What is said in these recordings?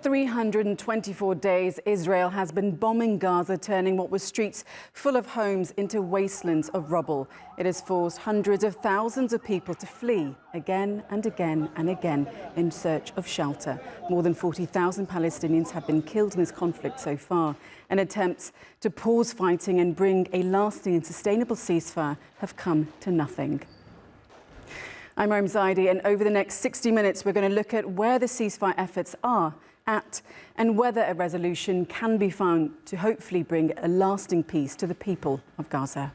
324 days, Israel has been bombing Gaza, turning what were streets full of homes into wastelands of rubble. It has forced hundreds of thousands of people to flee again and again and again in search of shelter. More than 40,000 Palestinians have been killed in this conflict so far, and attempts to pause fighting and bring a lasting and sustainable ceasefire have come to nothing. I'm Rome Zaidi, and over the next 60 minutes, we're going to look at where the ceasefire efforts are at and whether a resolution can be found to hopefully bring a lasting peace to the people of Gaza.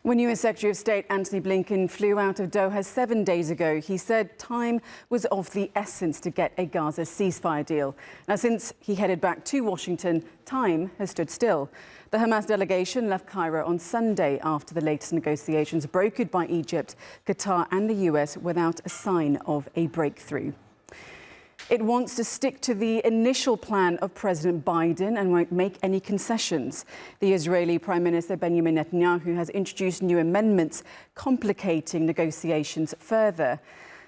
When US Secretary of State Antony Blinken flew out of Doha 7 days ago, he said time was of the essence to get a Gaza ceasefire deal. Now, since he headed back to Washington, time has stood still. The Hamas delegation left Cairo on Sunday after the latest negotiations brokered by Egypt, Qatar and the US without a sign of a breakthrough. It wants to stick to the initial plan of President Biden and won't make any concessions. The Israeli Prime Minister Benjamin Netanyahu has introduced new amendments complicating negotiations further.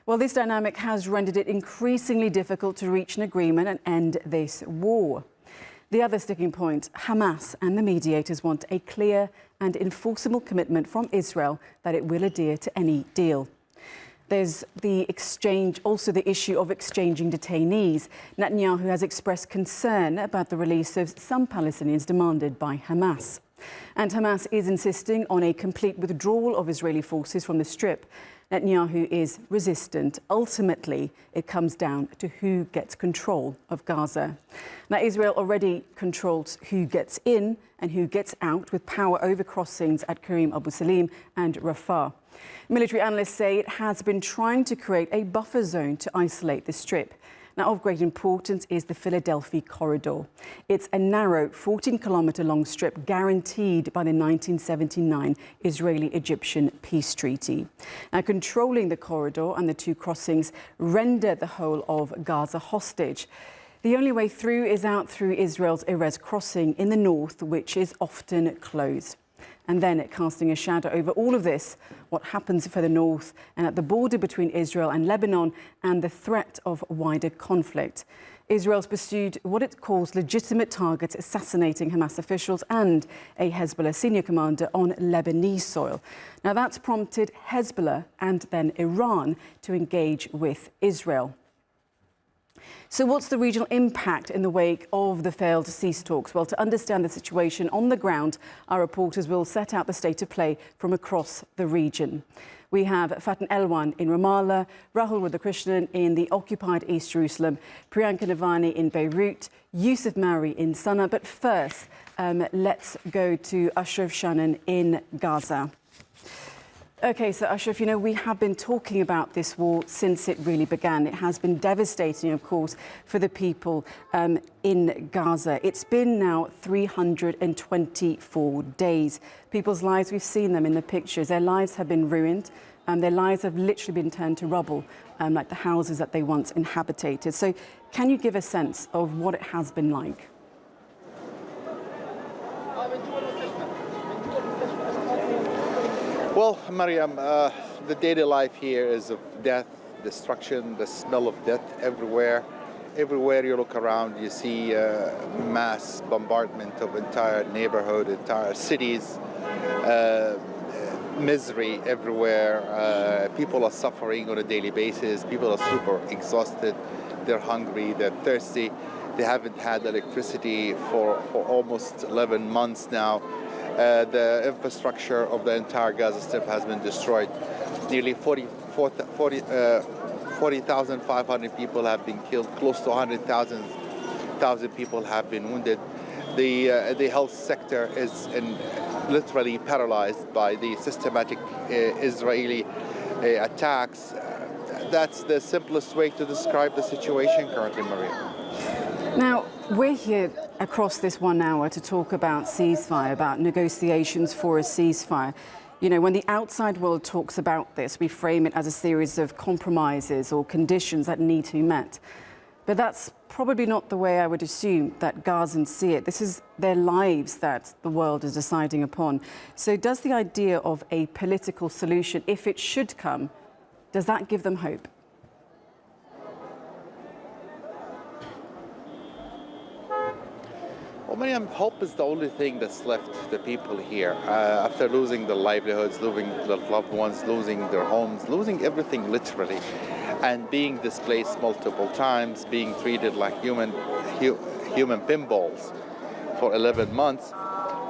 Well, this dynamic has rendered it increasingly difficult to reach an agreement and end this war. The other sticking point, Hamas and the mediators want a clear and enforceable commitment from Israel that it will adhere to any deal. There's also the issue of exchanging detainees. Netanyahu has expressed concern about the release of some Palestinians demanded by Hamas. And Hamas is insisting on a complete withdrawal of Israeli forces from the Strip. Netanyahu is resistant. Ultimately, it comes down to who gets control of Gaza. Now, Israel already controls who gets in and who gets out, with power over crossings at Karim Abu Salim and Rafah. Military analysts say it has been trying to create a buffer zone to isolate the Strip. Now, of great importance is the Philadelphia corridor. It's a narrow 14-kilometre-long strip guaranteed by the 1979 Israeli-Egyptian peace treaty. Now, controlling the corridor and the two crossings render the whole of Gaza hostage. The only way through is out through Israel's Erez crossing in the north, which is often closed. And then, casting a shadow over all of this, what happens further north and at the border between Israel and Lebanon, and the threat of wider conflict. Israel's pursued what it calls legitimate targets, assassinating Hamas officials and a Hezbollah senior commander on Lebanese soil. Now, that's prompted Hezbollah and then Iran to engage with Israel. So what's the regional impact in the wake of the failed cease talks? Well, to understand the situation on the ground, our reporters will set out the state of play from across the region. We have Faten Elwan in Ramallah, Rahul Radhakrishnan in the occupied East Jerusalem, Priyanka Navani in Beirut, Yusuf Mauri in Sana'a. But first, let's go to Ashraf Shannon in Gaza. OK, so Ashraf, we have been talking about this war since it really began. It has been devastating, of course, for the people in Gaza. It's been now 324 days. People's lives, we've seen them in the pictures. Their lives have been ruined. Their lives have literally been turned to rubble, like the houses that they once inhabited. So can you give a sense of what it has been like? Well, Mariam, the daily life here is of death, destruction, the smell of death everywhere. Everywhere you look around, you see mass bombardment of entire neighborhood, entire cities, misery everywhere. People are suffering on a daily basis. People are super exhausted. They're hungry, they're thirsty. They haven't had electricity for almost 11 months now. The infrastructure of the entire Gaza Strip has been destroyed. Nearly 40,500 people have been killed. Close to 100,000 people have been wounded. The health sector is literally paralyzed by the systematic Israeli attacks. That's the simplest way to describe the situation currently, Maria. Now, we're here across this 1 hour to talk about ceasefire, about negotiations for a ceasefire. When the outside world talks about this, we frame it as a series of compromises or conditions that need to be met. But that's probably not the way I would assume that Gazans see it. This is their lives that the world is deciding upon. So does the idea of a political solution, if it should come, Does that give them hope? Well, Miriam, hope is the only thing that's left the people here. After losing their livelihoods, losing their loved ones, losing their homes, losing everything literally, and being displaced multiple times, being treated like human pinballs for 11 months,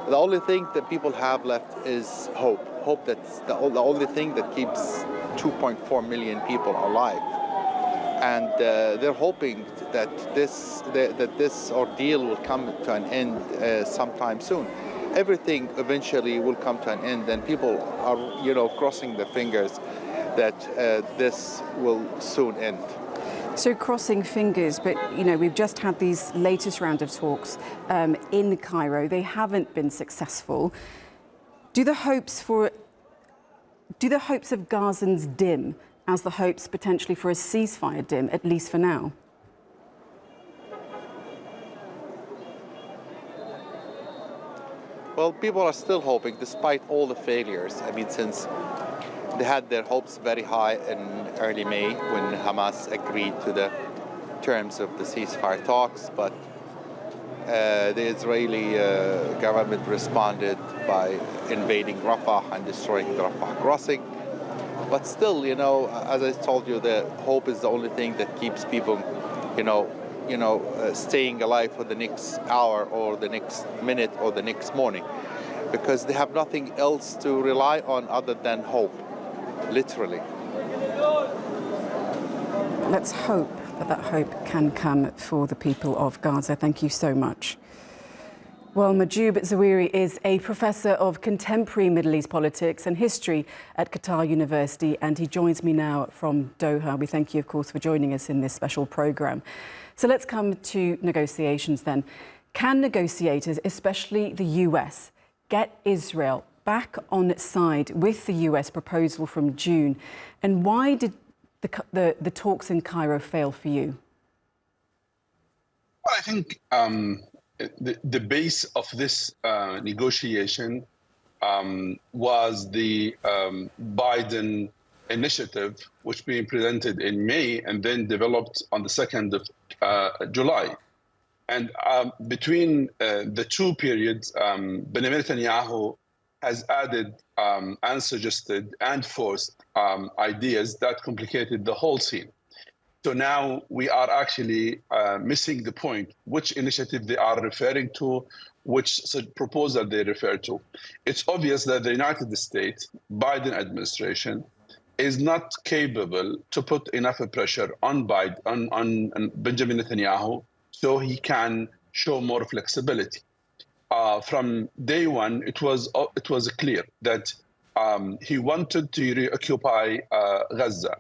the only thing that people have left is hope. Hope that's the only thing that keeps 2.4 million people alive. And they're hoping that this ordeal will come to an end sometime soon. Everything eventually will come to an end, and people are, crossing their fingers that this will soon end. So crossing fingers, but we've just had these latest round of talks in Cairo. They haven't been successful. Do the hopes of Gazans dim as the hopes potentially for a ceasefire dim, at least for now? Well, people are still hoping, despite all the failures. I mean, since they had their hopes very high in early May when Hamas agreed to the terms of the ceasefire talks, but the Israeli government responded by invading Rafah and destroying the Rafah crossing. But still, as I told you, the hope is the only thing that keeps people, staying alive for the next hour or the next minute or the next morning, because they have nothing else to rely on other than hope, literally. Let's hope that hope can come for the people of Gaza. Thank you so much. Well, Majoub Zawiri is a professor of contemporary Middle East politics and history at Qatar University, and he joins me now from Doha. We thank you, of course, for joining us in this special programme. So let's come to negotiations then. Can negotiators, especially the US, get Israel back on its side with the US proposal from June? And why did the talks in Cairo fail for you? Well, I think the base of this negotiation was the Biden initiative, which being presented in May and then developed on the 2nd of July. And between the two periods, Benjamin Netanyahu has added and suggested and forced ideas that complicated the whole scene. So now we are actually missing the point, which initiative they are referring to, which proposal they refer to. It's obvious that the United States, Biden administration, is not capable to put enough pressure on Benjamin Netanyahu so he can show more flexibility. From day one, it was clear that he wanted to reoccupy Gaza.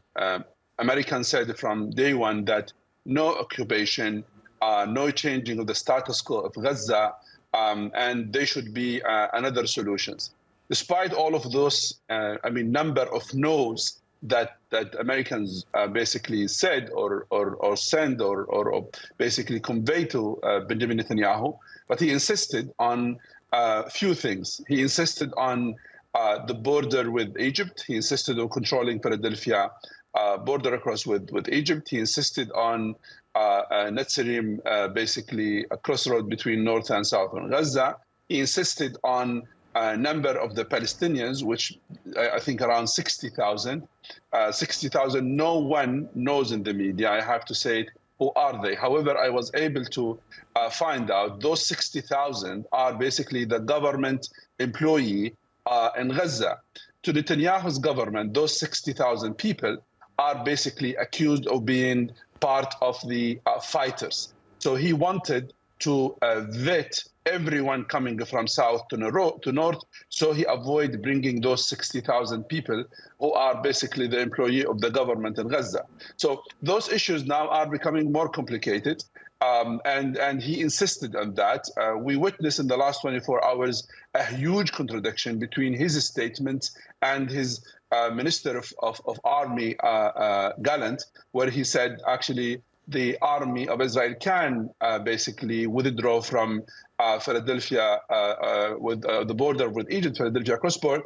Americans said from day one that no occupation, no changing of the status quo of Gaza, and there should be another solutions. Despite all of those, number of no's that Americans basically said or sent or basically convey to Benjamin Netanyahu, but he insisted on a few things. He insisted on the border with Egypt. He insisted on controlling Philadelphia border across with Egypt. He insisted on Netzarim, basically a crossroad between north and south on Gaza. He insisted on a number of the Palestinians, which I think around 60,000. 60,000, no one knows in the media, I have to say, who are they. However, I was able to find out those 60,000 are basically the government employee in Gaza. To Netanyahu's government, those 60,000 people are basically accused of being part of the fighters. So he wanted to vet everyone coming from south to north, so he avoided bringing those 60,000 people who are basically the employee of the government in Gaza. So those issues now are becoming more complicated, and he insisted on that. We witnessed in the last 24 hours a huge contradiction between his statements and his Minister of Army, Gallant, where he said actually the army of Israel can basically withdraw from Philadelphia with the border with Egypt, Philadelphia cross-border,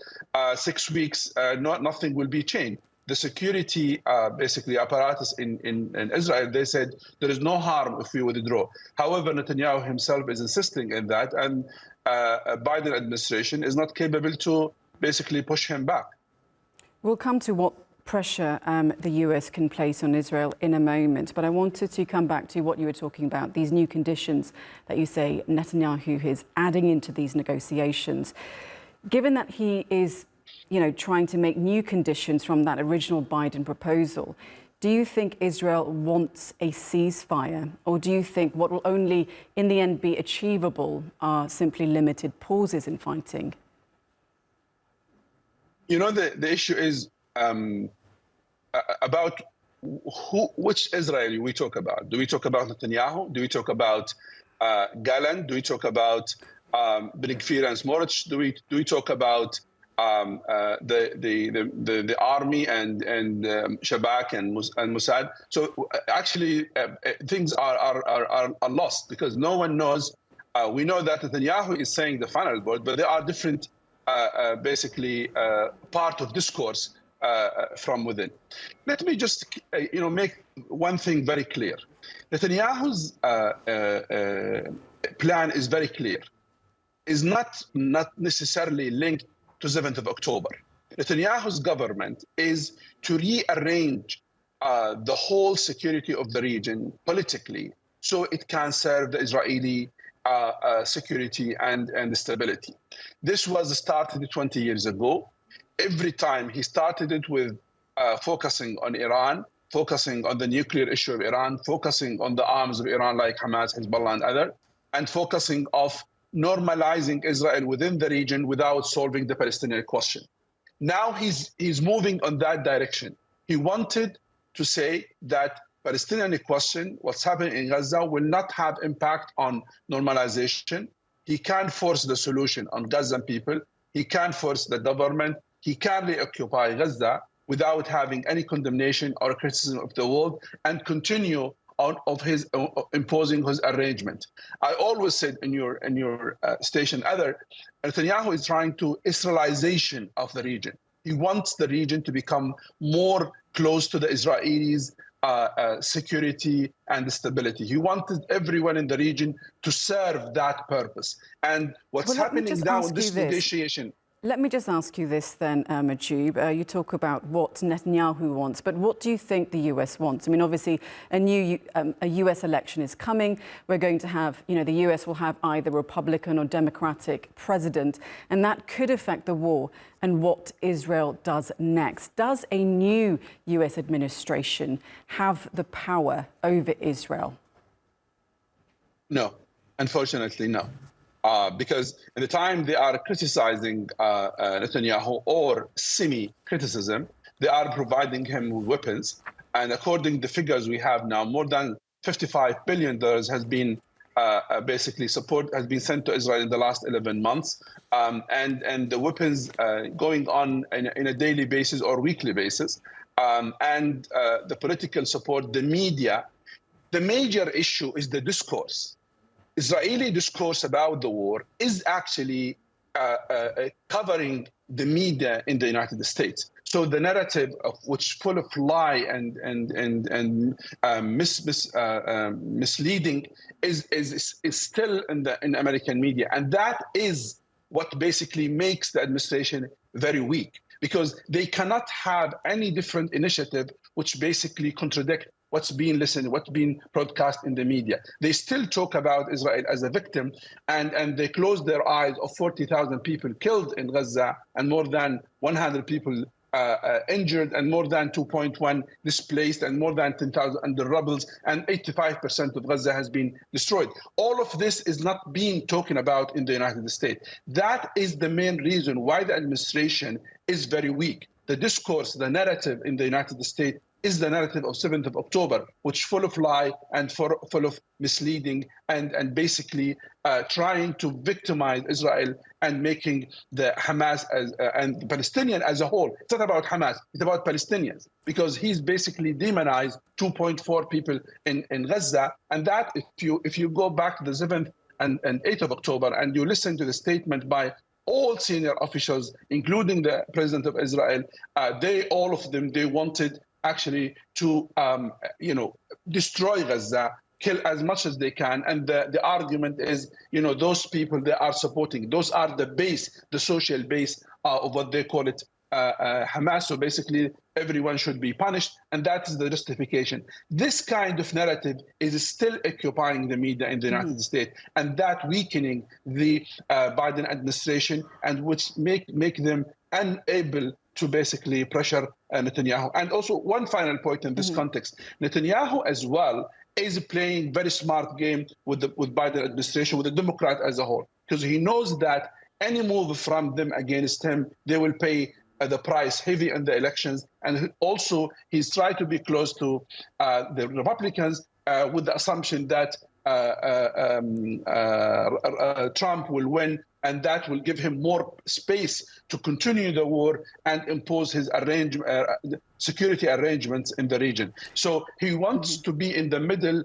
6 weeks, nothing will be changed. the security basically apparatus in Israel, they said there is no harm if we withdraw. However, Netanyahu himself is insisting in that, and Biden administration is not capable to basically push him back. We'll come to what pressure the US can place on Israel in a moment, but I wanted to come back to what you were talking about, these new conditions that you say Netanyahu is adding into these negotiations. Given that he is, trying to make new conditions from that original Biden proposal, do you think Israel wants a ceasefire, or do you think what will only in the end be achievable are simply limited pauses in fighting? The issue is about which Israeli we talk about. Do we talk about Netanyahu? Do we talk about Gallant? Do we talk about Ben Gvir and Smotrich? Do we talk about the army and Shabak and Mossad? So actually, things are lost because no one knows. We know that Netanyahu is saying the final word, but there are different, basically, part of discourse from within. Let me just, make one thing very clear. Netanyahu's plan is very clear. Is not necessarily linked to 7th of October. Netanyahu's government is to rearrange the whole security of the region politically so it can serve the Israeli security and stability. This was started 20 years ago. Every time he started it with focusing on Iran, focusing on the nuclear issue of Iran, focusing on the arms of Iran like Hamas, Hezbollah, and others, and focusing of normalizing Israel within the region without solving the Palestinian question. Now he's moving on that direction. He wanted to say that Palestinian question, what's happening in Gaza, will not have impact on normalization. He can't force the solution on Gazan people. He can't force the government. He can reoccupy Gaza without having any condemnation or criticism of the world and continue of his imposing his arrangement. I always said in your station, Netanyahu is trying to Israelization of the region. He wants the region to become more close to the Israelis' security and stability. He wanted everyone in the region to serve that purpose. And what's happening now in this negotiation. Let me just ask you this then, Mahjoub. You talk about what Netanyahu wants, but what do you think the US wants? I mean, obviously, a US election is coming. We're going to have, the US will have either Republican or Democratic president, and that could affect the war and what Israel does next. Does a new US administration have the power over Israel? No, unfortunately, no. Because at the time they are criticizing Netanyahu or semi-criticism, they are providing him with weapons. And according to the figures we have now, more than $55 billion has been basically support has been sent to Israel in the last 11 months. And the weapons going on in a daily basis or weekly basis. And the political support, the media. The major issue is the discourse. Israeli discourse about the war is actually covering the media in the United States. So the narrative of which full of lie and misleading is still in American media, and that is what basically makes the administration very weak, because they cannot have any different initiative which basically contradict what's being listened, what's being broadcast in the media. They still talk about Israel as a victim, and they close their eyes of 40,000 people killed in Gaza and more than 100 people injured and more than 2.1 displaced and more than 10,000 under rubbles, and 85% of Gaza has been destroyed. All of this is not being talked about in the United States. That is the main reason why the administration is very weak. The discourse, the narrative in the United States is the narrative of 7th of October, which full of lie and full of misleading and basically trying to victimize Israel and making the Hamas and the Palestinian as a whole. It's not about Hamas, it's about Palestinians, because he's basically demonized 2.4 people in Gaza. And that, if you go back to the 7th and 8th of October and you listen to the statement by all senior officials, including the president of Israel, all of them, they wanted actually to, destroy Gaza, kill as much as they can. And the argument is, those people they are supporting, those are the base, the social base of what they call it, Hamas. So basically, everyone should be punished, and that is the justification. This kind of narrative is still occupying the media in the United States, and that weakening the Biden administration, and which make them unable to basically pressure Netanyahu. And also, one final point in this context, Netanyahu as well is playing very smart game with Biden administration, with the Democrat as a whole, because he knows that any move from them against him, they will pay the price heavy in the elections. And also, he's tried to be close to the Republicans with the assumption that Trump will win, and that will give him more space to continue the war and impose his security arrangements in the region. So he wants to be in the middle,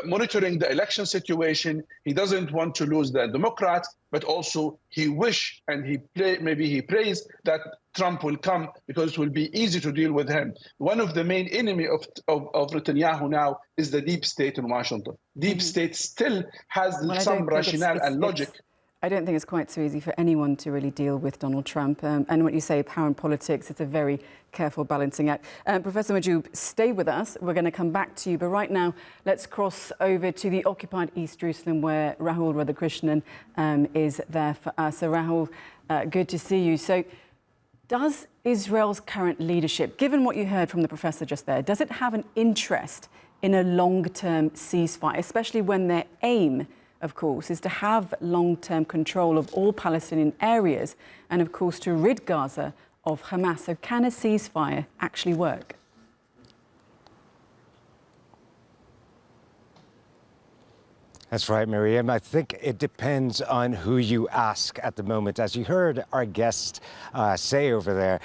monitoring the election situation. He doesn't want to lose the Democrats, but also he wish and maybe he prays that Trump will come, because it will be easy to deal with him. One of the main enemy of Netanyahu now is the deep state in Washington. Deep state still has some rationale and logic. I don't think it's quite so easy for anyone to really deal with Donald Trump. And what you say, power and politics, it's a very careful balancing act. Professor Majoub, stay with us. We're going to come back to you. But right now, let's cross over to the occupied East Jerusalem, where Rahul Radhakrishnan is there for us. So Rahul, good to see you. So does Israel's current leadership, given what you heard from the professor just there, does it have an interest in a long-term ceasefire, especially when their aim, of course, is to have long-term control of all Palestinian areas and, of course, to rid Gaza of Hamas? So can a ceasefire actually work? That's right, Miriam. I think it depends on who you ask at the moment. As you heard our guest say over there,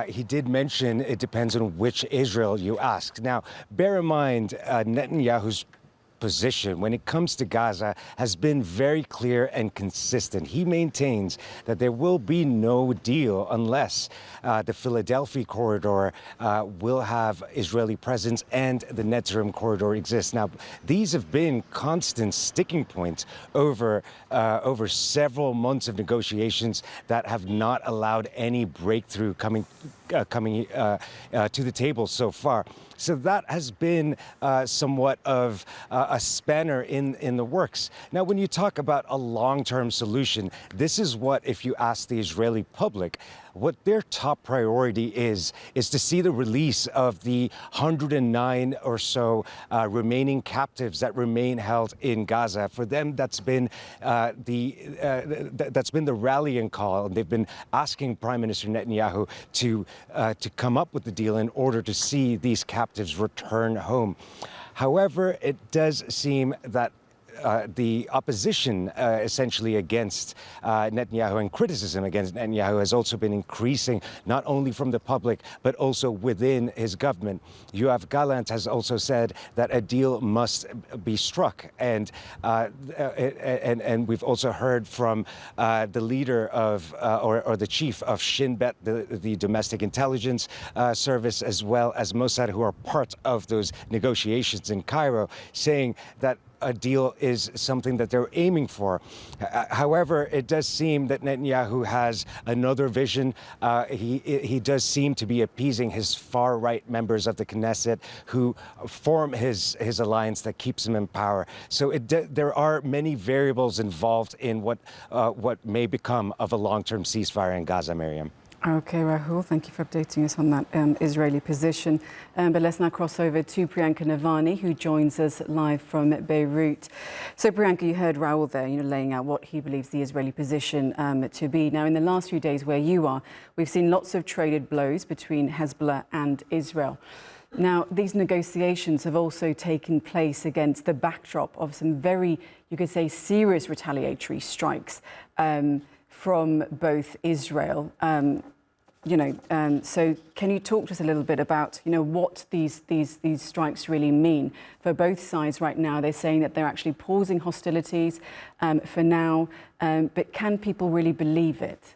he did mention it depends on which Israel you ask. Now, bear in mind, Netanyahu's position when it comes to Gaza has been very clear and consistent. He maintains that there will be no deal unless the Philadelphia corridor will have Israeli presence and the Netzarim corridor exists. Now, these have been constant sticking points over several months of negotiations that have not allowed any breakthrough coming to the table so far. So that has been somewhat of a spanner in the works. Now, when you talk about a long-term solution, this is what, if you ask the Israeli public, what their top priority is to see the release of the 109 or so remaining captives that remain held in Gaza. For them, that's been the rallying call, and they've been asking Prime Minister Netanyahu to come up with the deal in order to see these captives return home. However, it does seem that the opposition essentially against Netanyahu and criticism against Netanyahu has also been increasing, not only from the public, but also within his government. Yoav Gallant has also said that a deal must be struck. And we've also heard from the leader of, or the chief of Shin Bet, the domestic intelligence service, as well as Mossad, who are part of those negotiations in Cairo, saying that a deal is something that they're aiming for. However, it does seem that Netanyahu has another vision. He does seem to be appeasing his far-right members of the Knesset who form his alliance that keeps him in power. So there are many variables involved in what may become of a long-term ceasefire in Gaza, Miriam. OK, Rahul, thank you for updating us on that Israeli position. But let's now cross over to Priyanka Navani, who joins us live from Beirut. So, Priyanka, you heard Rahul there, laying out what he believes the Israeli position to be. Now, in the last few days where you are, we've seen lots of traded blows between Hezbollah and Israel. Now, these negotiations have also taken place against the backdrop of some very, you could say, serious retaliatory strikes from both Israel So can you talk to us a little bit about, what these strikes really mean for both sides right now? They're saying that they're actually pausing hostilities for now, but can people really believe it?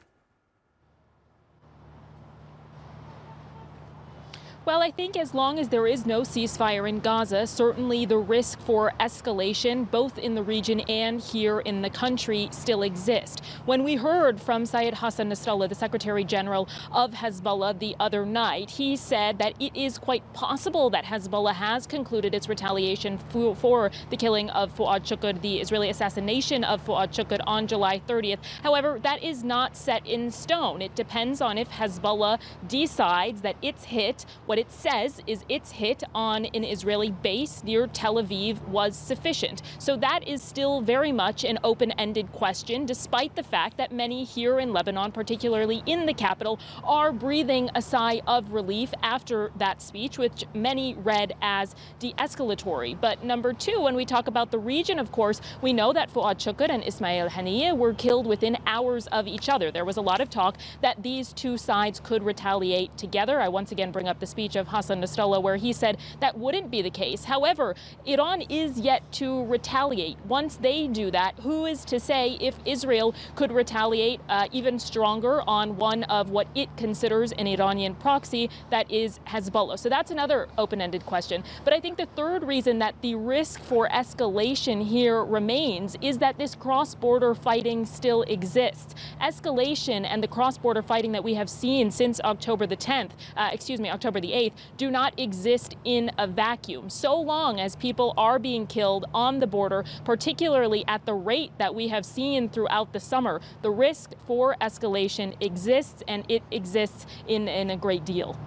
Well, I think as long as there is no ceasefire in Gaza, certainly the risk for escalation, both in the region and here in the country, still exists. When we heard from Syed Hassan Nasrallah, the Secretary General of Hezbollah, the other night, he said that it is quite possible that Hezbollah has concluded its retaliation for the killing of Fuad Shukr, the Israeli assassination of Fuad Shukr on July 30th. However, that is not set in stone. It depends on if Hezbollah decides that its hit, what it says is its hit on an Israeli base near Tel Aviv, was sufficient. So that is still very much an open-ended question, despite the fact that many here in Lebanon, particularly in the capital, are breathing a sigh of relief after that speech, which many read as de-escalatory. But number two, when we talk about the region, of course, we know that Fuad Shukr and Ismail Haniyeh were killed within hours of each other. There was a lot of talk that these two sides could retaliate together. I once again bring up the speech of Hassan Nasrallah, where he said that wouldn't be the case. However, Iran is yet to retaliate. Once they do that, who is to say if Israel could retaliate even stronger on one of what it considers an Iranian proxy, that is Hezbollah? So that's another open-ended question. But I think the third reason that the risk for escalation here remains is that this cross-border fighting still exists. Escalation and the cross-border fighting that we have seen since October the 8th, do not exist in a vacuum. So long as people are being killed on the border, particularly at the rate that we have seen throughout the summer, the risk for escalation exists, and it exists in a great deal.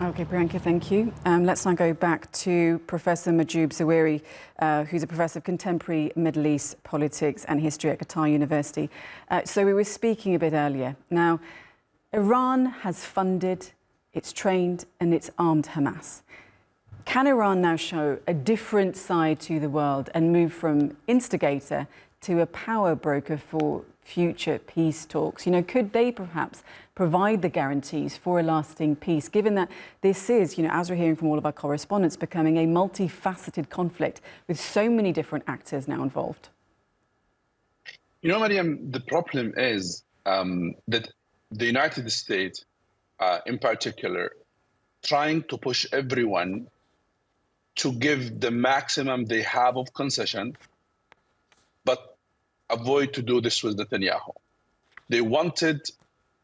Okay, Priyanka, thank you. Let's now go back to Professor Mahjoub Zawahiri, who's a professor of contemporary Middle East politics and history at Qatar University. So we were speaking a bit earlier. Now, Iran has funded, it's trained and it's armed Hamas. Can Iran now show a different side to the world and move from instigator to a power broker for future peace talks? Could they perhaps provide the guarantees for a lasting peace, given that this is, as we're hearing from all of our correspondents, becoming a multifaceted conflict with so many different actors now involved? Mariam, the problem is that the United States, in particular, trying to push everyone to give the maximum they have of concession, but avoid to do this with Netanyahu. They wanted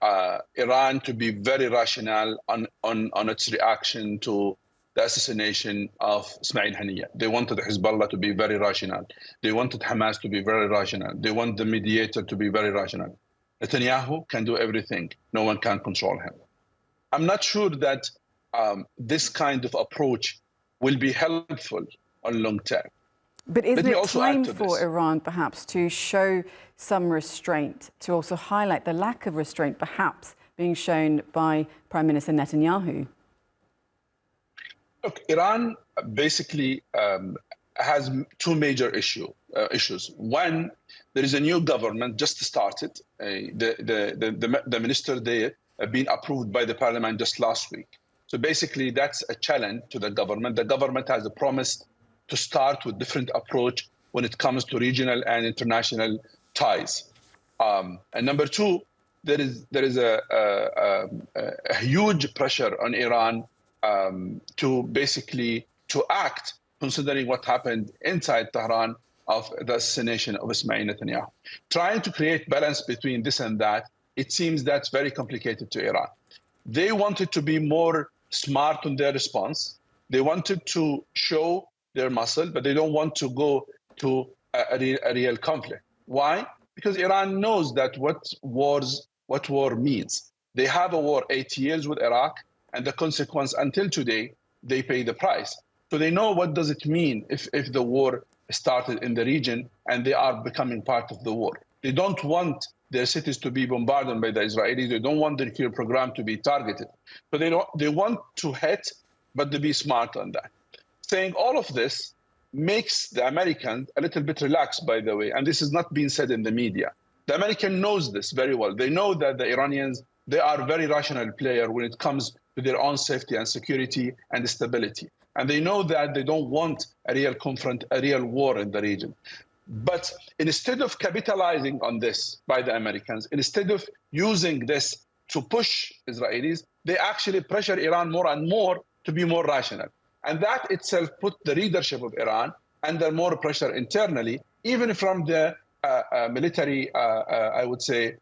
Iran to be very rational on its reaction to the assassination of Ismail Haniyeh. They wanted Hezbollah to be very rational. They wanted Hamas to be very rational. They want the mediator to be very rational. Netanyahu can do everything. No one can control him. I'm not sure that this kind of approach will be helpful on long term. But isn't it time for Iran perhaps to show some restraint, to also highlight the lack of restraint perhaps being shown by Prime Minister Netanyahu? Look, Iran basically has two major issues. One, there is a new government just started. The minister there been approved by the parliament just last week. So basically, that's a challenge to the government. The government has promised to start with different approach when it comes to regional and international ties. And number two, there is a huge pressure on Iran to act, considering what happened inside Tehran of the assassination of Ismail Netanyahu. Trying to create balance between this and that, it seems that's very complicated to Iran. They wanted to be more smart on their response. They wanted to show their muscle, but they don't want to go to a real conflict. Why? Because Iran knows that what war means. They have a war 8 years with Iraq, and the consequence until today, they pay the price. So they know what does it mean if the war started in the region and they are becoming part of the war. They don't want their cities to be bombarded by the Israelis. They don't want the nuclear program to be targeted. But they want to hit, but to be smart on that. Saying all of this makes the Americans a little bit relaxed, by the way, and this is not being said in the media. The American knows this very well. They know that the Iranians, they are a very rational player when it comes to their own safety and security and stability. And they know that they don't want a real war in the region. But instead of capitalizing on this by the Americans, instead of using this to push Israelis, they actually pressure Iran more and more to be more rational. And that itself put the leadership of Iran under more pressure internally, even from the military, I would say,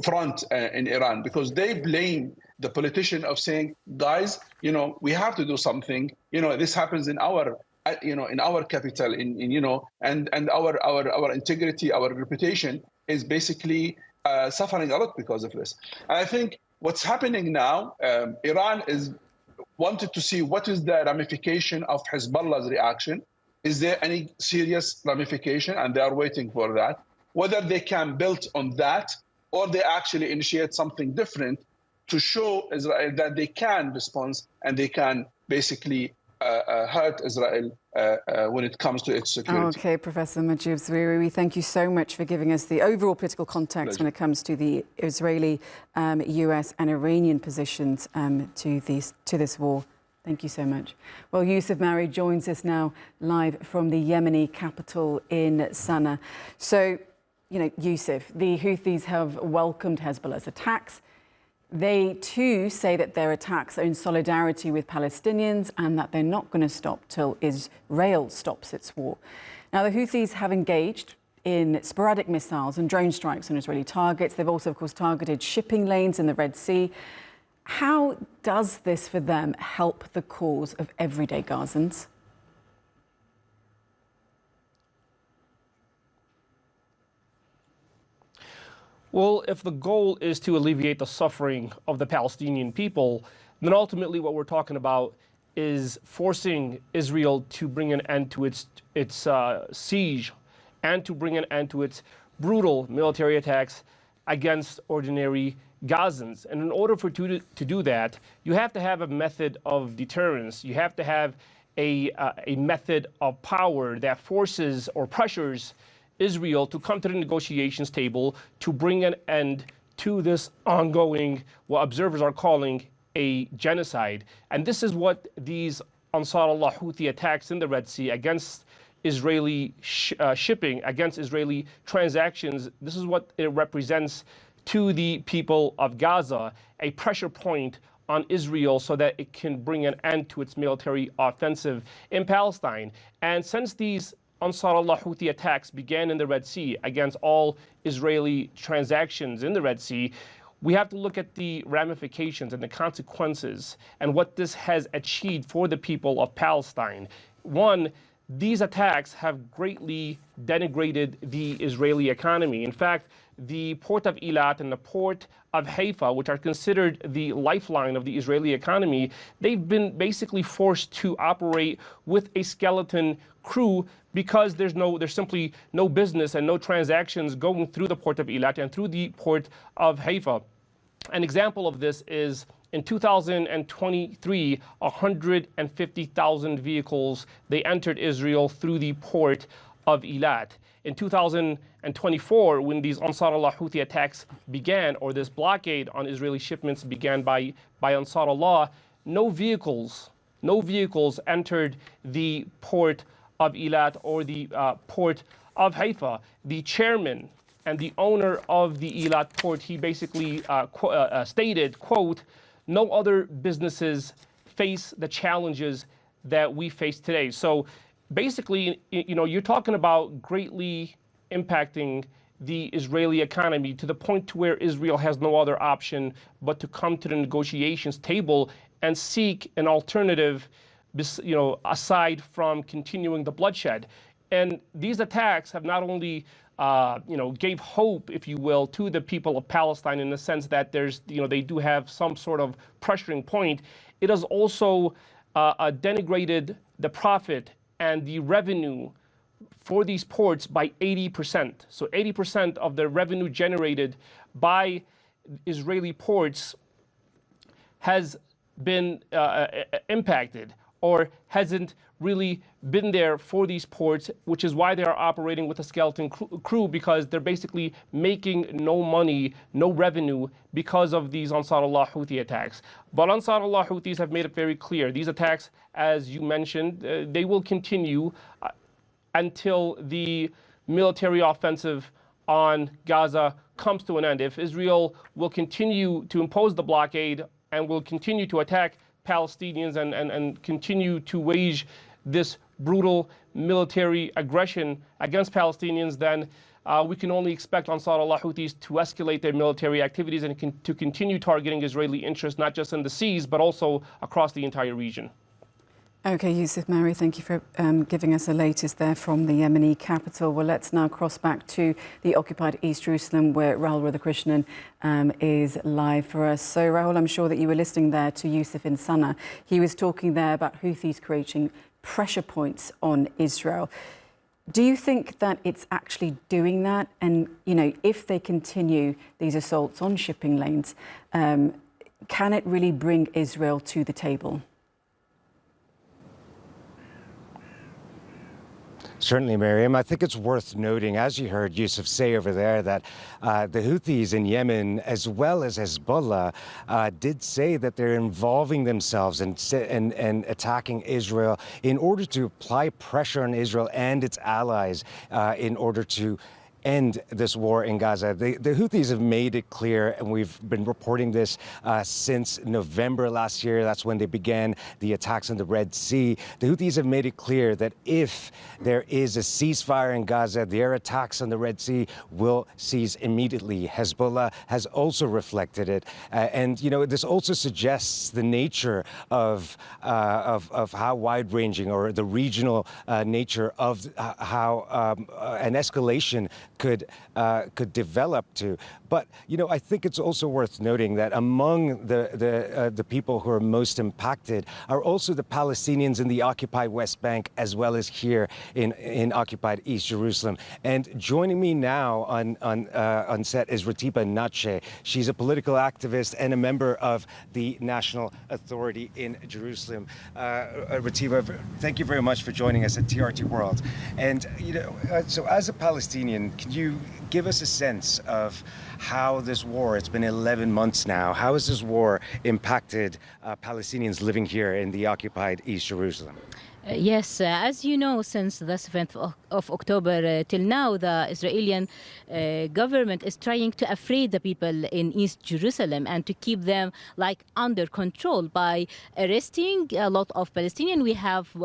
front in Iran, because they blame the politician of saying, guys, we have to do something. This happens in our, in our capital, and our integrity, our reputation is basically suffering a lot because of this. And I think what's happening now, Iran wanted to see what is the ramification of Hezbollah's reaction. Is there any serious ramification? And they are waiting for that. Whether they can build on that or they actually initiate something different to show Israel that they can respond and they can basically hurt Israel when it comes to its security. Okay, Professor Majid Zouiri, we thank you so much for giving us the overall political context when it comes to the Israeli, US and Iranian positions to this war. Thank you so much. Well, Yusuf Mari joins us now live from the Yemeni capital in Sana'a. So, Yusuf, the Houthis have welcomed Hezbollah's attacks. They too say that their attacks are in solidarity with Palestinians and that they're not going to stop till Israel stops its war. Now, the Houthis have engaged in sporadic missiles and drone strikes on Israeli targets. They've also, of course, targeted shipping lanes in the Red Sea. How does this for them help the cause of everyday Gazans? Well, if the goal is to alleviate the suffering of the Palestinian people, then ultimately what we're talking about is forcing Israel to bring an end to its siege and to bring an end to its brutal military attacks against ordinary Gazans. And in order to do that, you have to have a method of deterrence. You have to have a method of power that forces or pressures Israel to come to the negotiations table to bring an end to this ongoing, what observers are calling a genocide. And this is what these Ansar Allah Houthi attacks in the Red Sea against Israeli shipping, against Israeli transactions, this is what it represents to the people of Gaza, a pressure point on Israel so that it can bring an end to its military offensive in Palestine. And since these Ansar Allah Houthi attacks began in the Red Sea against all Israeli transactions in the Red Sea, we have to look at the ramifications and the consequences and what this has achieved for the people of Palestine. One, these attacks have greatly denigrated the Israeli economy. In fact, the port of Eilat and the port of Haifa, which are considered the lifeline of the Israeli economy, they've been basically forced to operate with a skeleton crew because there's simply no business and no transactions going through the port of Eilat and through the port of Haifa. An example of this is in 2023, 150,000 vehicles, they entered Israel through the port of Eilat. In 2024, when these Ansar Allah Houthi attacks began, or this blockade on Israeli shipments began by Ansar Allah, no vehicles entered the port of Eilat or the port of Haifa. The chairman and the owner of the Eilat port, he basically stated, quote, "No other businesses face the challenges that we face today." So basically, you're talking about greatly impacting the Israeli economy to the point to where Israel has no other option but to come to the negotiations table and seek an alternative, aside from continuing the bloodshed. And these attacks have not only gave hope, if you will, to the people of Palestine in the sense that they do have some sort of pressuring point. It has also denigrated the profit and the revenue for these ports by 80%. So 80% of the revenue generated by Israeli ports has been impacted. or hasn't really been there for these ports, which is why they are operating with a skeleton crew, because they're basically making no money, no revenue because of these Ansar Allah Houthi attacks. But Ansar Allah Houthis have made it very clear. These attacks, as you mentioned, they will continue until the military offensive on Gaza comes to an end. If Israel will continue to impose the blockade and will continue to attack Palestinians and continue to wage this brutal military aggression against Palestinians, then we can only expect Ansar Allah Houthis to escalate their military activities and to continue targeting Israeli interests, not just in the seas, but also across the entire region. OK, Yusuf Mary, thank you for giving us the latest there from the Yemeni capital. Well, let's now cross back to the occupied East Jerusalem, where Rahul Radhakrishnan is live for us. So, Rahul, I'm sure that you were listening there to Yusuf in Sana'a. He was talking there about Houthis creating pressure points on Israel. Do you think that it's actually doing that? And, you know, if they continue these assaults on shipping lanes, can it really bring Israel to the table? Certainly, Miriam. I think it's worth noting, as you heard Yusuf say over there, that the Houthis in Yemen, as well as Hezbollah, did say that they're involving themselves and attacking Israel in order to apply pressure on Israel and its allies in order to end this war in Gaza. The Houthis have made it clear, and we've been reporting this since November last year. That's when they began the attacks on the Red Sea. The Houthis have made it clear that if there is a ceasefire in Gaza, their attacks on the Red Sea will cease immediately. Hezbollah has also reflected it. And, you know, this also suggests the nature of how wide-ranging, or the regional nature of how an escalation could develop to. But, you know, I think it's also worth noting that among the people who are most impacted are also the Palestinians in the occupied West Bank, as well as here in occupied East Jerusalem. And joining me now on set is Ratiba Natche. She's a political activist and a member of the National Authority in Jerusalem. Ratiba, thank you very much for joining us at TRT World. And, you know, so as a Palestinian, can you give us a sense of how this war, it's been 11 months now, how has this war impacted Palestinians living here in the occupied East Jerusalem? Yes, as you know, since the 7th of October till now, the Israeli government is trying to afraid the people in East Jerusalem and to keep them like under control by arresting a lot of Palestinians. We have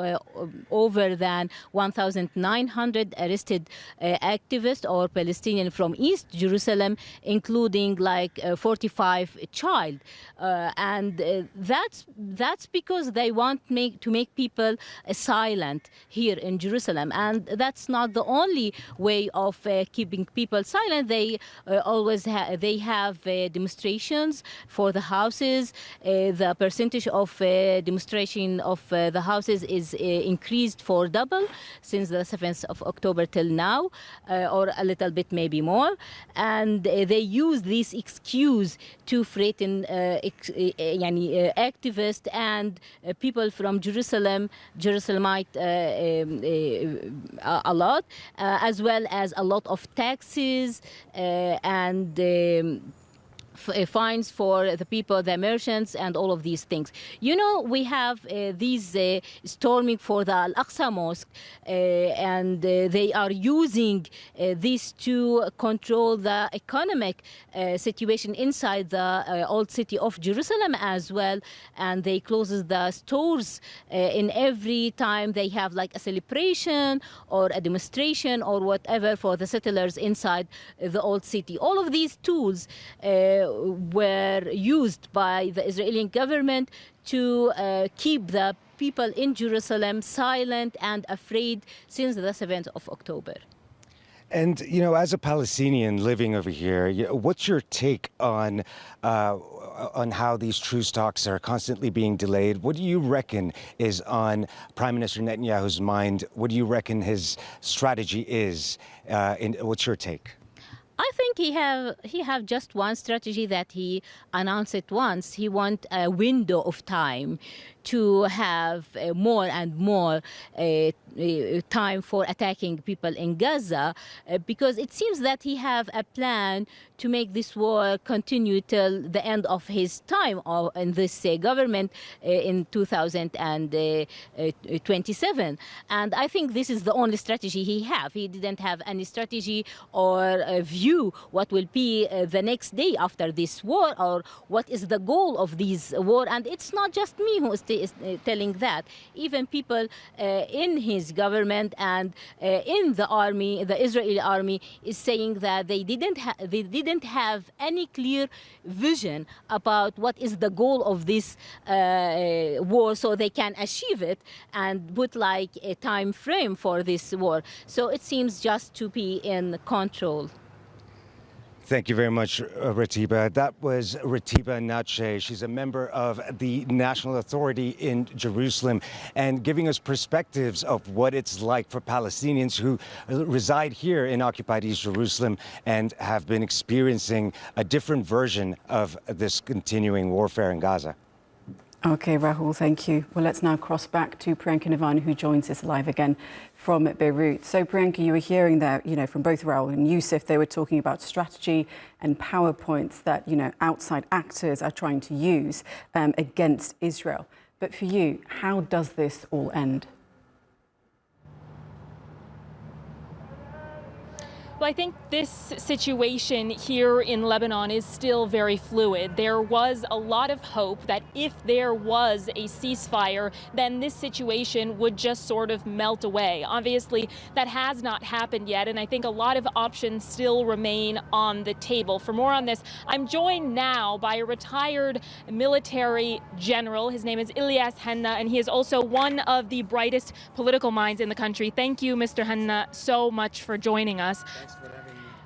over than 1,900 arrested activists or Palestinians from East Jerusalem, including like 45 child, and that's because they want to make people silent here in Jerusalem, and that's not the only way of keeping people silent. They always have demonstrations for the houses. The percentage of demonstration of the houses is increased for double since the 7th of October till now, or a little bit maybe more, and they use this excuse to threaten activists and people from Jerusalemite a lot, as well as a lot of taxes and fines for the people, the merchants, and all of these things. You know, we have these storming for the Al-Aqsa Mosque, and they are using this to control the economic situation inside the old city of Jerusalem as well. And they closes the stores in every time they have like a celebration or a demonstration or whatever for the settlers inside the old city. All of these tools were used by the Israeli government to keep the people in Jerusalem silent and afraid since the 7th of October. And, you know, as a Palestinian living over here, what's your take on how these truce talks are constantly being delayed? What do you reckon is on Prime Minister Netanyahu's mind? What do you reckon his strategy is? What's your take? I think he have just one strategy that he announced it once. He want a window of time to have more and more time for attacking people in Gaza, because it seems that he have a plan to make this war continue till the end of his time in this government in 2027. And I think this is the only strategy he have. He didn't have any strategy or view what will be the next day after this war, or what is the goal of this war. And it's not just me who is telling that. Even people in his government and in the army, the Israeli army, is saying that they didn't have any clear vision about what is the goal of this war, so they can achieve it and put like a time frame for this war. So it seems just to be in control. Thank you very much, Ratiba. That was Ratiba Nache. She's a member of the National Authority in Jerusalem, and giving us perspectives of what it's like for Palestinians who reside here in occupied East Jerusalem and have been experiencing a different version of this continuing warfare in Gaza. Okay, Rahul, thank you. Well, let's now cross back to Priyanka Navan, who joins us live again from Beirut. So, Priyanka, you were hearing that, from both Rahul and Yusuf, they were talking about strategy and PowerPoints that, outside actors are trying to use against Israel. But for you, how does this all end? Well, I think this situation here in Lebanon is still very fluid. There was a lot of hope that if there was a ceasefire, then this situation would just sort of melt away. Obviously, that has not happened yet, and I think a lot of options still remain on the table. For more on this, I'm joined now by a retired military general. His name is Ilyas Hanna, and he is also one of the brightest political minds in the country. Thank you, Mr. Hanna, so much for joining us.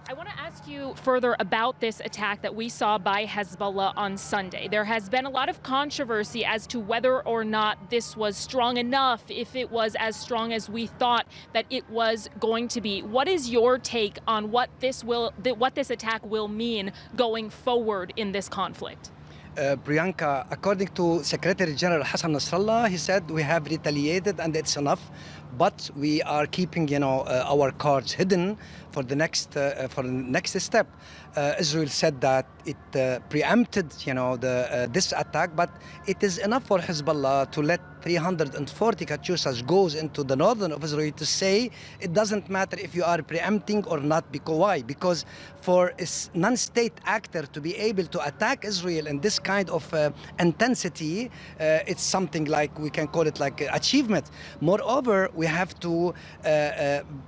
I want to ask you further about this attack that we saw by Hezbollah on Sunday. There has been a lot of controversy as to whether or not this was strong enough, if it was as strong as we thought that it was going to be. What is your take on what this attack will mean going forward in this conflict? Priyanka, according to Secretary General Hassan Nasrallah, he said we have retaliated and it's enough, but we are keeping, our cards hidden for the next step. Israel said that it preempted, this attack, but it is enough for Hezbollah to let 340 Katyushas goes into the northern of Israel to say it doesn't matter if you are preempting or not. Because why? Because for a non-state actor to be able to attack Israel in this kind of intensity, it's something like, we can call it like achievement. Moreover, we have to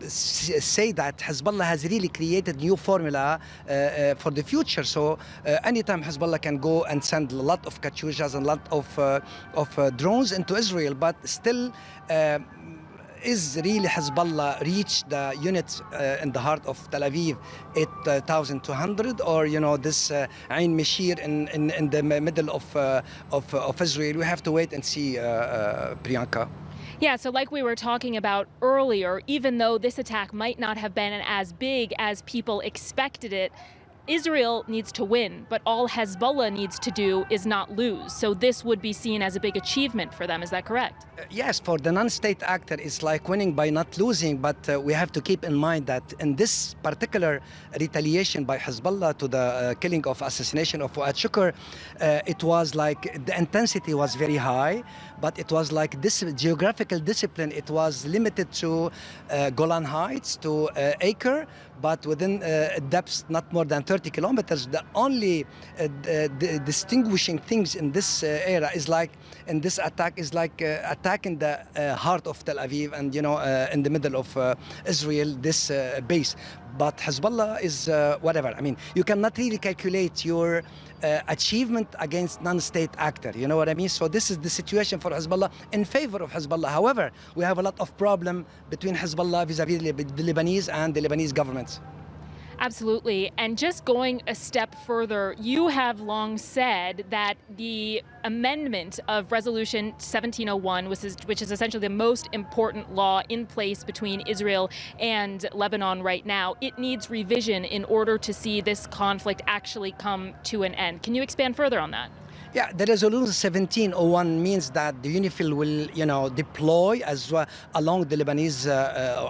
say that Hezbollah has really created new formula for the future. So anytime Hezbollah can go and send a lot of Katyushas and a lot of drones into Israel, but still is really Hezbollah reached the unit in the heart of Tel Aviv 8,200, or this Ain Mashir in the middle of Israel? We have to wait and see, Priyanka. Yeah, so like we were talking about earlier, even though this attack might not have been as big as people expected it, Israel needs to win, but all Hezbollah needs to do is not lose. So this would be seen as a big achievement for them. Is that correct? Yes, for the non-state actor, it's like winning by not losing. But we have to keep in mind that in this particular retaliation by Hezbollah to the killing of assassination of Fuad Shukr, it was like the intensity was very high, but it was like this geographical discipline. It was limited to Golan Heights, to Acre, but within depths not more than 30 kilometers. The only distinguishing things in this era is like, in this attack, is like attacking the heart of Tel Aviv and, in the middle of Israel, this base. But Hezbollah is whatever. I mean, you cannot really calculate your achievement against non-state actor. You know what I mean? So this is the situation for Hezbollah, in favor of Hezbollah. However, we have a lot of problem between Hezbollah vis-a-vis the Lebanese and the Lebanese governments. Absolutely. And just going a step further, you have long said that the amendment of Resolution 1701, which is essentially the most important law in place between Israel and Lebanon right now, it needs revision in order to see this conflict actually come to an end. Can you expand further on that? Yeah, the resolution 1701 means that the UNIFIL will, deploy as well along the Lebanese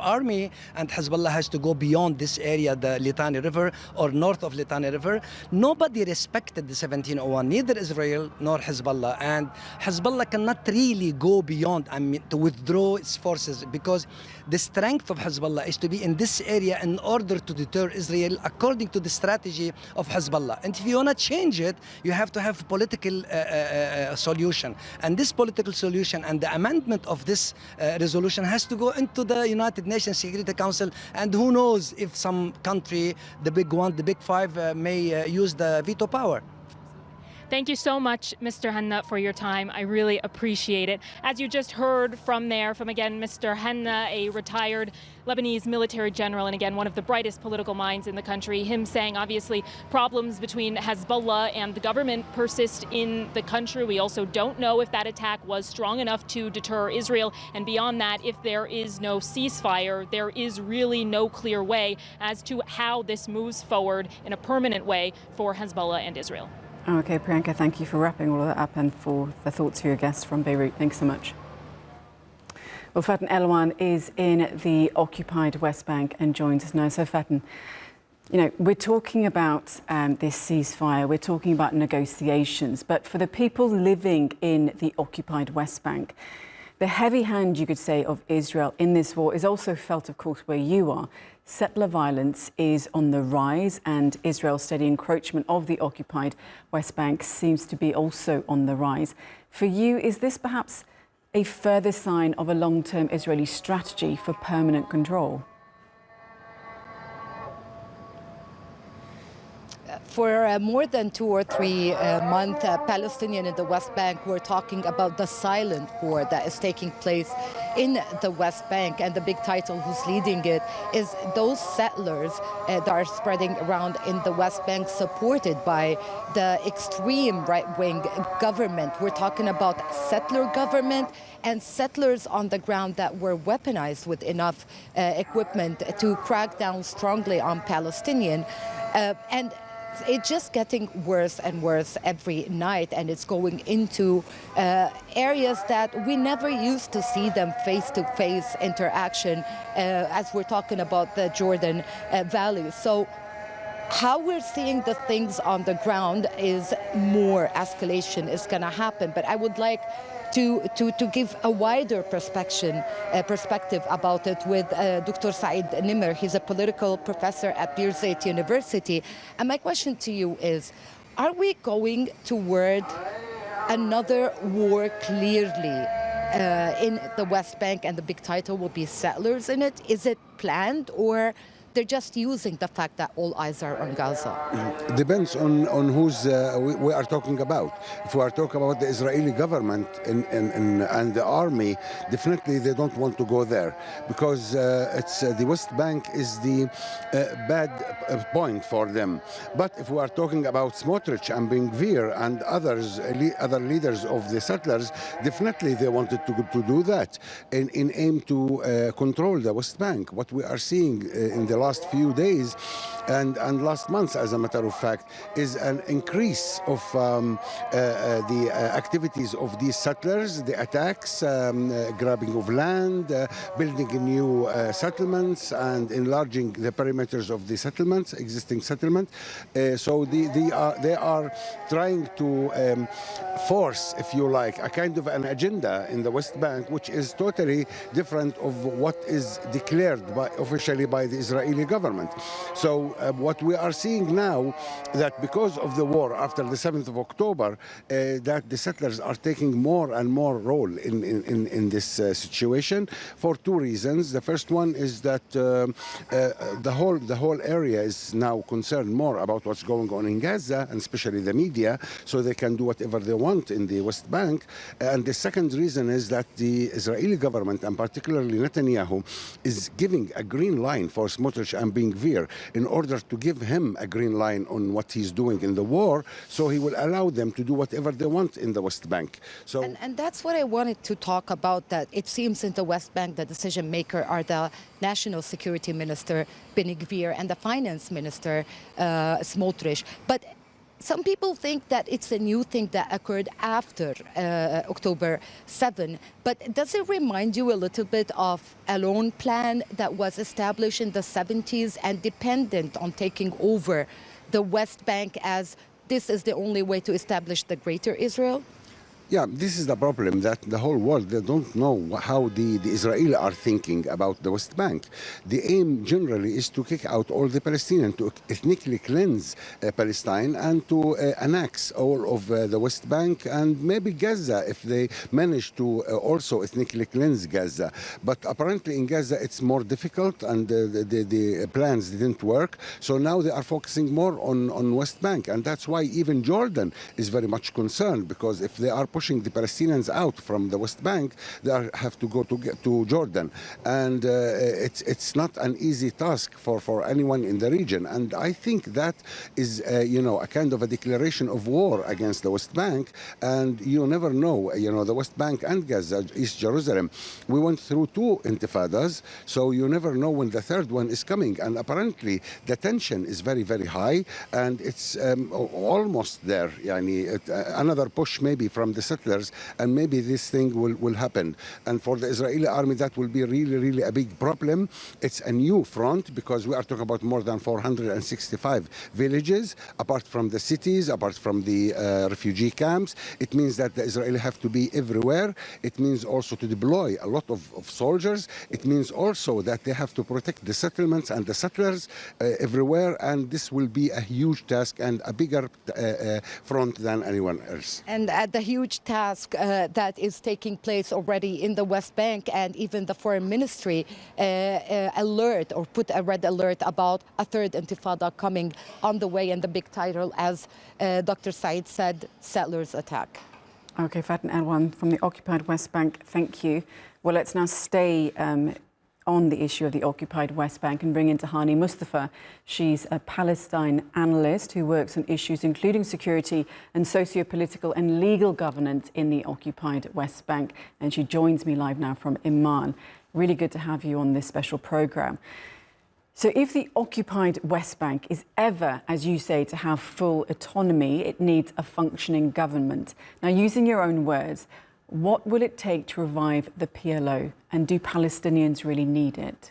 army, and Hezbollah has to go beyond this area, the Litani River, or north of Litani River. Nobody respected the 1701, neither Israel nor Hezbollah, and Hezbollah cannot really go beyond, to withdraw its forces, because the strength of Hezbollah is to be in this area in order to deter Israel according to the strategy of Hezbollah. And if you want to change it, you have to have political solution. And this political solution and the amendment of this resolution has to go into the United Nations Security Council. And who knows if some country, the big one, the big five, may use the veto power. Thank you so much, Mr. Hanna, for your time. I really appreciate it. As you just heard from Mr. Hanna, a retired Lebanese military general, and again, one of the brightest political minds in the country, him saying, obviously, problems between Hezbollah and the government persist in the country. We also don't know if that attack was strong enough to deter Israel. And beyond that, if there is no ceasefire, there is really no clear way as to how this moves forward in a permanent way for Hezbollah and Israel. Okay, Priyanka, thank you for wrapping all of that up and for the thoughts of your guests from Beirut. Thanks so much. Well, Faten Elwan is in the occupied West Bank and joins us now. So, Faten, we're talking about this ceasefire, we're talking about negotiations, but for the people living in the occupied West Bank, the heavy hand, you could say, of Israel in this war is also felt, of course, where you are. Settler violence is on the rise, and Israel's steady encroachment of the occupied West Bank seems to be also on the rise. For you, is this perhaps a further sign of a long-term Israeli strategy for permanent control? For more than 2 or 3 months, Palestinians in the West Bank were talking about the silent war that is taking place in the West Bank. And the big title who's leading it is those settlers that are spreading around in the West Bank, supported by the extreme right-wing government. We're talking about settler government and settlers on the ground that were weaponized with enough equipment to crack down strongly on Palestinians. And it's just getting worse and worse every night, and it's going into areas that we never used to see them face-to-face interaction, as we're talking about the Jordan Valley. So how we're seeing the things on the ground is more escalation is going to happen. But I would like to give a wider perspective about it with Dr. Saeed Nimr. He's a political professor at Birzeit University. And my question to you is, are we going toward another war clearly in the West Bank, and the big title will be settlers in it? Is it planned, or they're just using the fact that all eyes are on Gaza? Depends on who's we are talking about. If we are talking about the Israeli government and the army, definitely they don't want to go there, because it's the West Bank is the bad point for them. But if we are talking about Smotrich and Ben Gvir and other leaders of the settlers, definitely they wanted to do that in aim to control the West Bank. What we are seeing in the last few days and last month, as a matter of fact, is an increase of the activities of these settlers, the attacks, grabbing of land, building new settlements, and enlarging the perimeters of the settlements, existing settlement. So they are trying to force, if you like, a kind of an agenda in the West Bank, which is totally different of what is declared officially by the Israeli government. So what we are seeing now, that because of the war after the 7th of October, that the settlers are taking more and more role in this situation for 2 reasons. The first one is that the whole area is now concerned more about what's going on in Gaza, and especially the media, so they can do whatever they want in the West Bank. And the second reason is that the Israeli government, and particularly Netanyahu, is giving a green line for Smotrich and Ben Gvir in order to give him a green line on what he's doing in the war, so he will allow them to do whatever they want in the West Bank. So, and that's what I wanted to talk about, that it seems in the West Bank the decision maker are the National Security Minister Ben Gvir and the Finance Minister Smotrich. But Some people think that it's a new thing that occurred after October 7, but does it remind you a little bit of a lone plan that was established in the 70s and dependent on taking over the West Bank as this is the only way to establish the Greater Israel? Yeah, this is the problem, that the whole world, they don't know how the Israelis are thinking about the West Bank. The aim generally is to kick out all the Palestinians, to ethnically cleanse Palestine and to annex all of the West Bank and maybe Gaza if they manage to also ethnically cleanse Gaza. But apparently in Gaza it's more difficult and the plans didn't work. So now they are focusing more on West Bank, and that's why even Jordan is very much concerned, because if they are pushing the Palestinians out from the West Bank, they have to go to Jordan, and it's not an easy task for anyone in the region. And I think that is a kind of a declaration of war against the West Bank. And you never know, the West Bank and Gaza, East Jerusalem, we went through 2 intifadas, so you never know when the third one is coming. And apparently the tension is very, very high, and it's almost there. Another push maybe from the settlers, and maybe this thing will happen. And for the Israeli army, that will be really, really a big problem. It's a new front, because we are talking about more than 465 villages, apart from the cities, apart from the refugee camps. It means that the Israelis have to be everywhere. It means also to deploy a lot of soldiers. It means also that they have to protect the settlements and the settlers everywhere. And this will be a huge task and a bigger front than anyone else. And the huge task that is taking place already in the West Bank, and even the Foreign Ministry alert or put a red alert about a third intifada coming on the way, and the big title, as Dr. Said said, settlers attack. Okay, Faten Alwan from the occupied West Bank, thank you. Well, let's now stay on the issue of the occupied West Bank and bring in Tahani Mustafa. She's a Palestine analyst who works on issues including security and socio-political and legal governance in the occupied West Bank. And she joins me live now from Amman. Really good to have you on this special program. So if the occupied West Bank is ever, as you say, to have full autonomy, it needs a functioning government. Now, using your own words, what will it take to revive the PLO, and do Palestinians really need it?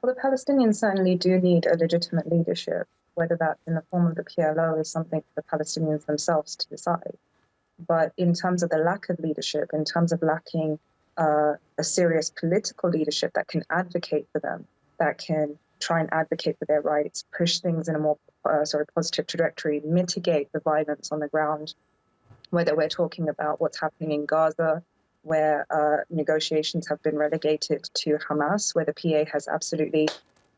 Well, the Palestinians certainly do need a legitimate leadership, whether that in the form of the PLO is something for the Palestinians themselves to decide. But in terms of the lack of leadership, in terms of lacking a serious political leadership that can advocate for them, that can try and advocate for their rights, push things in a more positive trajectory, mitigate the violence on the ground, whether we're talking about what's happening in Gaza, where negotiations have been relegated to Hamas, where the PA has absolutely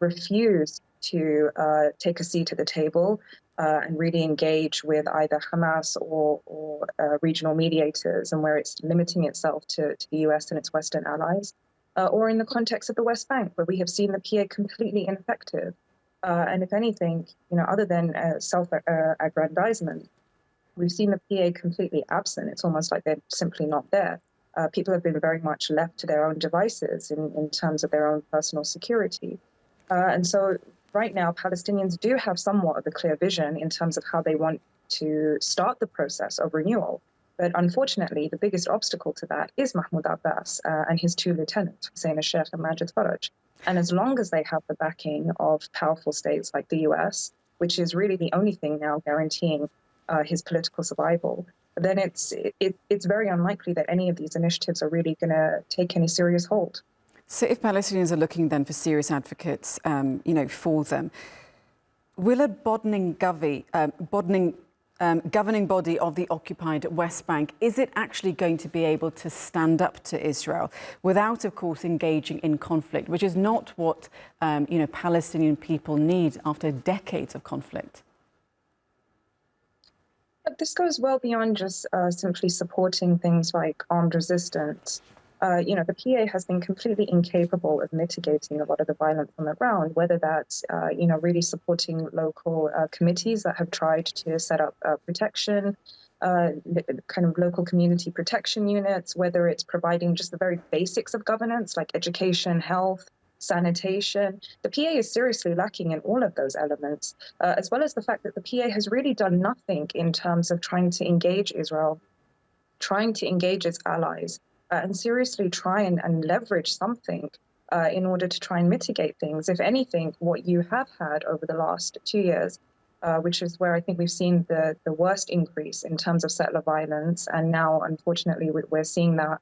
refused to take a seat at the table and really engage with either Hamas or regional mediators, and where it's limiting itself to the US and its Western allies, or in the context of the West Bank, where we have seen the PA completely ineffective. And if anything, other than self-aggrandizement, we've seen the PA completely absent. It's almost like they're simply not there. People have been very much left to their own devices in terms of their own personal security. And so right now, Palestinians do have somewhat of a clear vision in terms of how they want to start the process of renewal. But unfortunately, the biggest obstacle to that is Mahmoud Abbas and his 2 lieutenants, Hussein al-Sheikh and Majid Faraj. And as long as they have the backing of powerful states like the US, which is really the only thing now guaranteeing his political survival, then it's very unlikely that any of these initiatives are really going to take any serious hold. So if Palestinians are looking then for serious advocates, for them, will a governing body of the occupied West Bank, is it actually going to be able to stand up to Israel without, of course, engaging in conflict, which is not what Palestinian people need after decades of conflict? This goes well beyond just simply supporting things like armed resistance. The PA has been completely incapable of mitigating a lot of the violence on the ground, whether that's, really supporting local committees that have tried to set up protection, kind of local community protection units, whether it's providing just the very basics of governance like education, health, sanitation. The PA is seriously lacking in all of those elements, as well as the fact that the PA has really done nothing in terms of trying to engage Israel, trying to engage its allies, and seriously try and leverage something in order to try and mitigate things. If anything, what you have had over the last 2 years, which is where I think we've seen the worst increase in terms of settler violence, and now, unfortunately, we're seeing that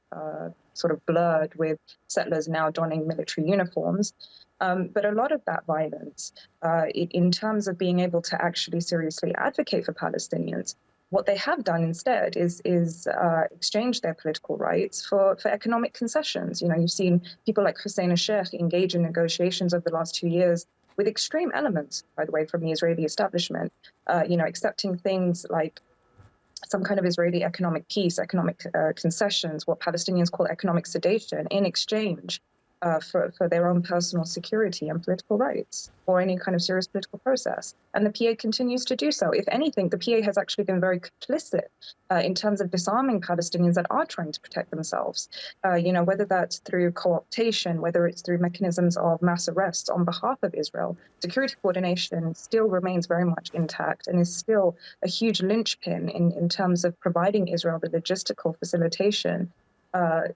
sort of blurred with settlers now donning military uniforms. But a lot of that violence, in terms of being able to actually seriously advocate for Palestinians, what they have done instead is exchange their political rights for economic concessions. You know, you've seen people like Hussein al-Sheikh engage in negotiations over the last 2 years with extreme elements, by the way, from the Israeli establishment, accepting things like some kind of Israeli economic peace, economic concessions, what Palestinians call economic sedation, in exchange for their own personal security and political rights, or any kind of serious political process. And the PA continues to do so. If anything, the PA has actually been very complicit in terms of disarming Palestinians that are trying to protect themselves, whether that's through co-optation, whether it's through mechanisms of mass arrests on behalf of Israel. Security coordination still remains very much intact and is still a huge linchpin in terms of providing Israel the logistical facilitation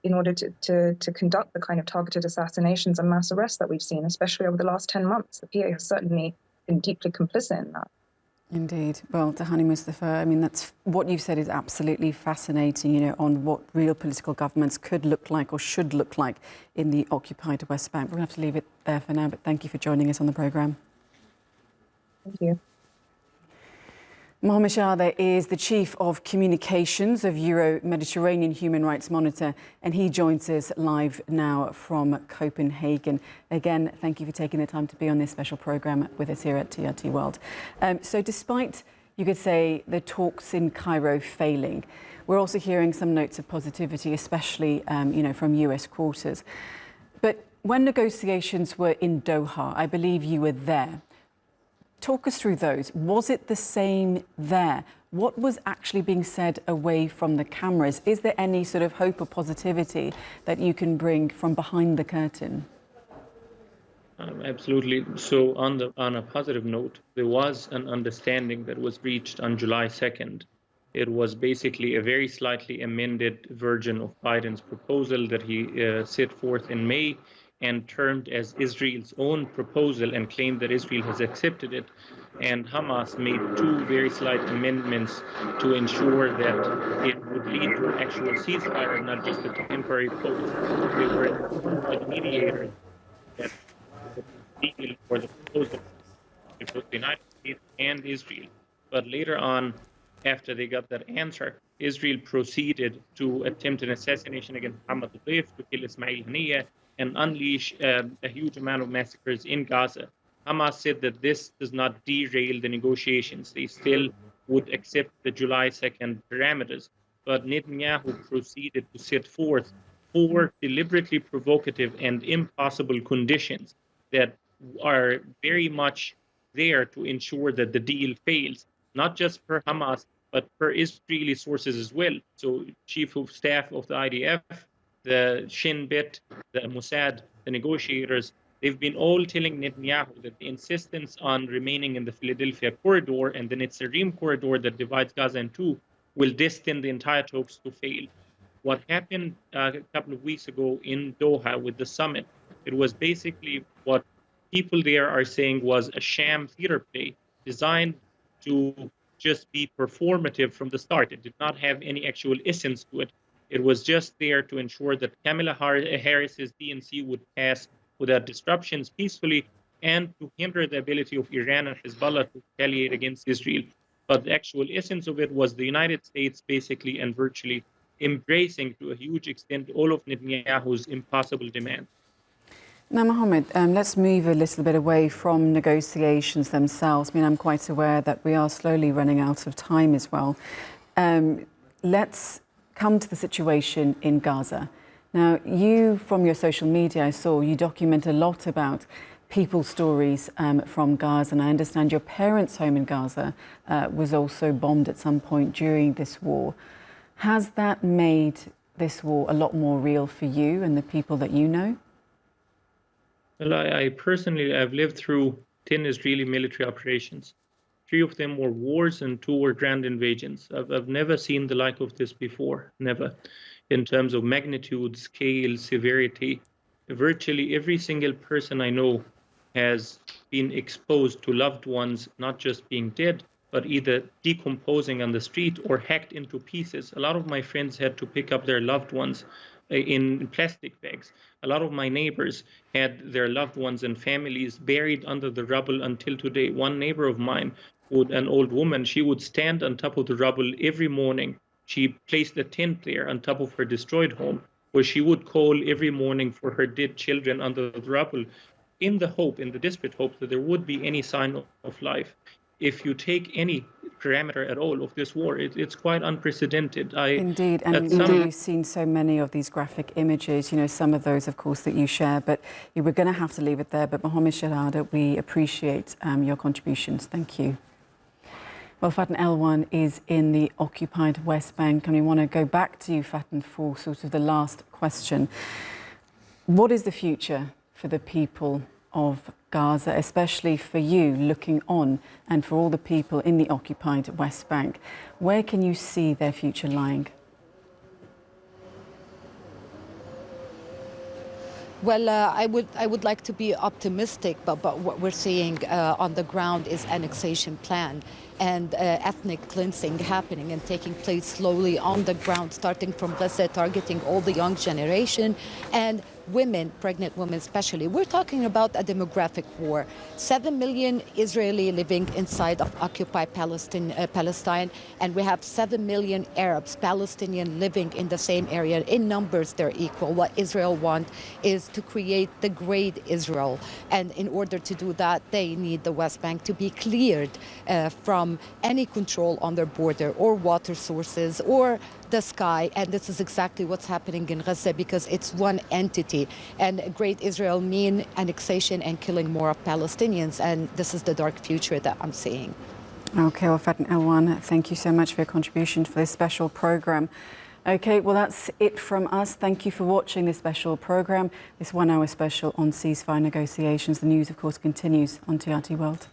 in order to conduct the kind of targeted assassinations and mass arrests that we've seen, especially over the last 10 months. The PA has certainly been deeply complicit in that. Indeed. Well, Tahani Mustafa, I mean, that's what you've said is absolutely fascinating, on what real political governments could look like or should look like in the occupied West Bank. We're going to have to leave it there for now, but thank you for joining us on the programme. Thank you. Mohammed Shahada is the Chief of Communications of Euro-Mediterranean Human Rights Monitor, and he joins us live now from Copenhagen. Again, thank you for taking the time to be on this special programme with us here at TRT World. So despite, you could say, the talks in Cairo failing, we're also hearing some notes of positivity, especially, from US quarters. But when negotiations were in Doha, I believe you were there. Talk us through those. Was it the same there? What was actually being said away from the cameras? Is there any sort of hope or positivity that you can bring from behind the curtain? Absolutely. So on a positive note, there was an understanding that was reached on July 2nd. It was basically a very slightly amended version of Biden's proposal that he set forth in May, and termed as Israel's own proposal, and claimed that Israel has accepted it. And Hamas made 2 very slight amendments to ensure that it would lead to an actual ceasefire, not just a temporary pause. They were the mediators that the deal for the proposal. It was the United States and Israel. But later on, after they got that answer, Israel proceeded to attempt an assassination against Muhammad al-Dayf, to kill Ismail Haniyeh, and unleash a huge amount of massacres in Gaza. Hamas said that this does not derail the negotiations. They still would accept the July 2nd parameters. But Netanyahu proceeded to set forth 4 deliberately provocative and impossible conditions that are very much there to ensure that the deal fails, not just per Hamas, but per Israeli sources as well. So Chief of Staff of the IDF, the Shin Bet, the Mossad, the negotiators, they've been all telling Netanyahu that the insistence on remaining in the Philadelphia corridor and the Netzarim corridor that divides Gaza in 2 will destine the entire talks to fail. What happened a couple of weeks ago in Doha with the summit, it was basically what people there are saying was a sham theater play designed to just be performative from the start. It did not have any actual essence to it. It was just there to ensure that Kamala Harris's DNC would pass without disruptions peacefully, and to hinder the ability of Iran and Hezbollah to retaliate against Israel. But the actual essence of it was the United States basically and virtually embracing to a huge extent all of Netanyahu's impossible demands. Now, Mohammed, let's move a little bit away from negotiations themselves. I mean, I'm quite aware that we are slowly running out of time as well. Let's come to the situation in Gaza. Now, you, from your social media, I saw you document a lot about people's stories from Gaza, and I understand your parents' home in Gaza was also bombed at some point during this war. Has that made this war a lot more real for you and the people that you know? Well, I personally, I've lived through 10 Israeli military operations. 3 of them were wars and 2 were grand invasions. I've never seen the like of this before, never. In terms of magnitude, scale, severity, virtually every single person I know has been exposed to loved ones not just being dead, but either decomposing on the street or hacked into pieces. A lot of my friends had to pick up their loved ones in plastic bags. A lot of my neighbors had their loved ones and families buried under the rubble until today. One neighbor of mine, an old woman, she would stand on top of the rubble every morning. She placed a tent there on top of her destroyed home, where she would call every morning for her dead children under the rubble, in the desperate hope that there would be any sign of life. If you take any parameter at all of this war, it's quite unprecedented. Indeed, and we've seen so many of these graphic images, some of those, of course, that you share, but you were going to have to leave it there. But Mohammed Sharada, we appreciate your contributions. Thank you. Well, Faten Elwan is in the occupied West Bank, and we want to go back to you, Faten, for sort of the last question. What is the future for the people of Gaza, especially for you looking on and for all the people in the occupied West Bank? Where can you see their future lying? Well, I would like to be optimistic, but what we're seeing on the ground is annexation plan and ethnic cleansing happening and taking place slowly on the ground, starting from Gaza, targeting all the young generation and women, pregnant women especially. We're talking about a demographic war. 7 million Israeli living inside of occupied Palestine, and we have 7 million Arabs, Palestinian living in the same area. In numbers, they're equal. What Israel wants is to create the great Israel. And in order to do that, they need the West Bank to be cleared from any control on their border or water sources or the sky. And this is exactly what's happening in Gaza, because it's one entity. And great Israel mean annexation and killing more of Palestinians. And this is the dark future that I'm seeing. Okay, well, Faten Elwan, thank you so much for your contribution for this special program. Okay, well, that's it from us. Thank you for watching this special program, this 1-hour special on ceasefire negotiations. The news, of course, continues on TRT World.